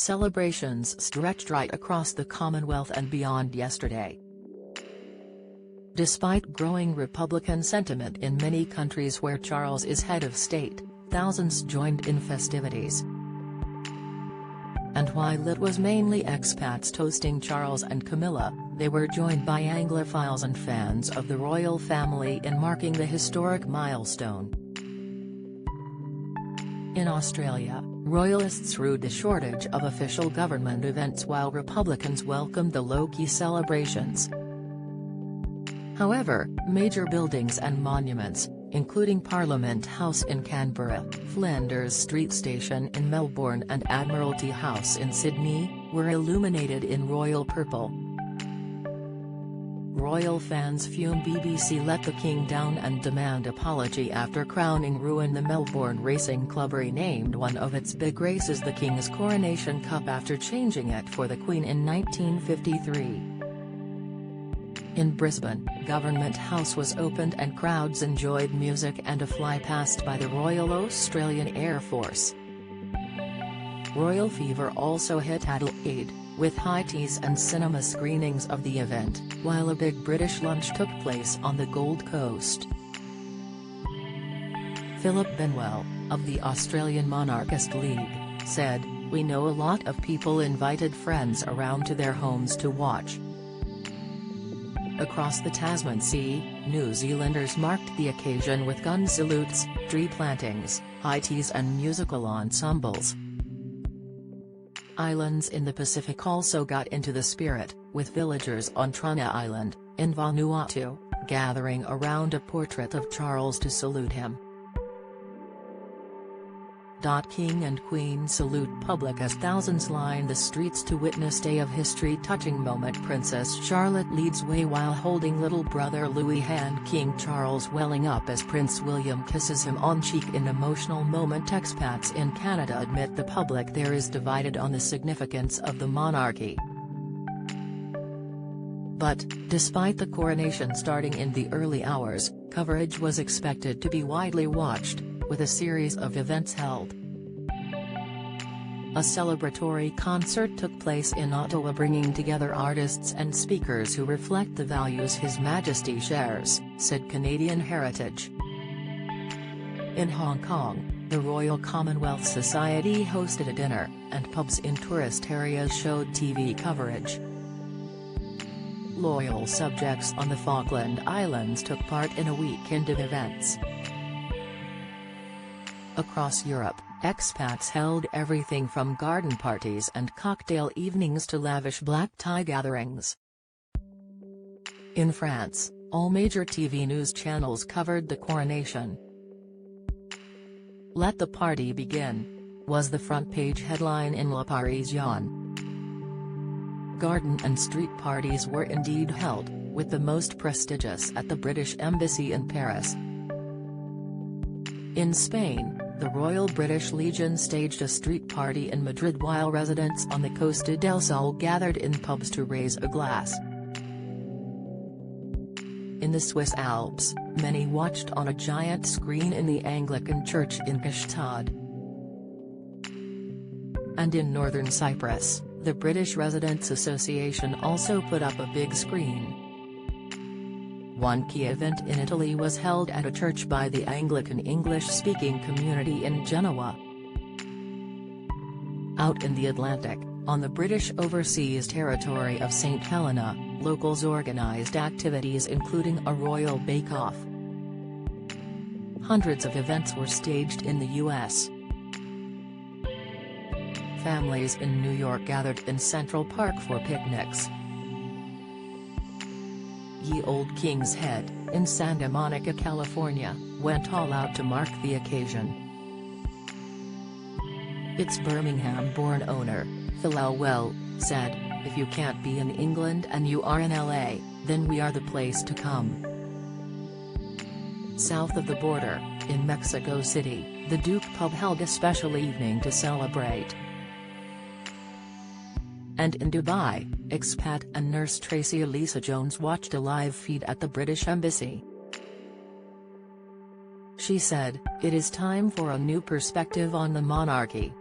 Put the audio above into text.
Celebrations stretched right across the Commonwealth and beyond yesterday. Despite growing Republican sentiment in many countries where Charles is head of state, thousands joined in festivities. And while it was mainly expats toasting Charles and Camilla, they were joined by Anglophiles and fans of the royal family in marking the historic milestone. In Australia, royalists rued the shortage of official government events while Republicans welcomed the low-key celebrations. However, major buildings and monuments, including Parliament House in Canberra, Flinders Street Station in Melbourne and Admiralty House in Sydney, were illuminated in royal purple. Royal fans fume. BBC let the King down and demand apology after crowning ruin. The Melbourne Racing Club renamed one of its big races the King's Coronation Cup after changing it for the Queen in 1953. In Brisbane, Government House was opened and crowds enjoyed music and a fly-past by the Royal Australian Air Force. Royal fever also hit Adelaide, with high teas and cinema screenings of the event, while a big British lunch took place on the Gold Coast. Philip Benwell, of the Australian Monarchist League, said, "We know a lot of people invited friends around to their homes to watch." Across the Tasman Sea, New Zealanders marked the occasion with gun salutes, tree plantings, high teas and musical ensembles. Islands in the Pacific also got into the spirit, with villagers on Truna Island, in Vanuatu, gathering around a portrait of Charles to salute him. King and Queen salute public as thousands line the streets to witness day of history touching moment. Princess Charlotte leads way while holding little brother Louis hand. King Charles welling up as Prince William kisses him on cheek in emotional moment. Expats in Canada admit the public there is divided on the significance of the monarchy. But, despite the coronation starting in the early hours, coverage was expected to be widely watched, with a series of events held. A celebratory concert took place in Ottawa bringing together artists and speakers who reflect the values His Majesty shares, said Canadian Heritage. In Hong Kong, the Royal Commonwealth Society hosted a dinner, and pubs in tourist areas showed TV coverage. Loyal subjects on the Falkland Islands took part in a weekend of events. Across Europe, expats held everything from garden parties and cocktail evenings to lavish black tie gatherings. In France, all major TV news channels covered the coronation. "Let the party begin," was the front-page headline in Le Parisien. Garden and street parties were indeed held, with the most prestigious at the British Embassy in Paris. In Spain, the Royal British Legion staged a street party in Madrid while residents on the Costa del Sol gathered in pubs to raise a glass. In the Swiss Alps, many watched on a giant screen in the Anglican church in Gstaad. And in northern Cyprus, the British Residents Association also put up a big screen. One key event in Italy was held at a church by the Anglican English-speaking community in Genoa. Out in the Atlantic, on the British overseas territory of St Helena, locals organised activities including a royal bake-off. Hundreds of events were staged in the U.S. Families in New York gathered in Central Park for picnics. Ye Old King's Head, in Santa Monica, California, went all out to mark the occasion. Its Birmingham-born owner, Phil Elwell, said, "If you can't be in England and you are in LA, then we are the place to come." South of the border, in Mexico City, the Duke Pub held a special evening to celebrate. And in Dubai, expat and nurse Tracy Elisa Jones watched a live feed at the British Embassy. She said, "It is time for a new perspective on the monarchy.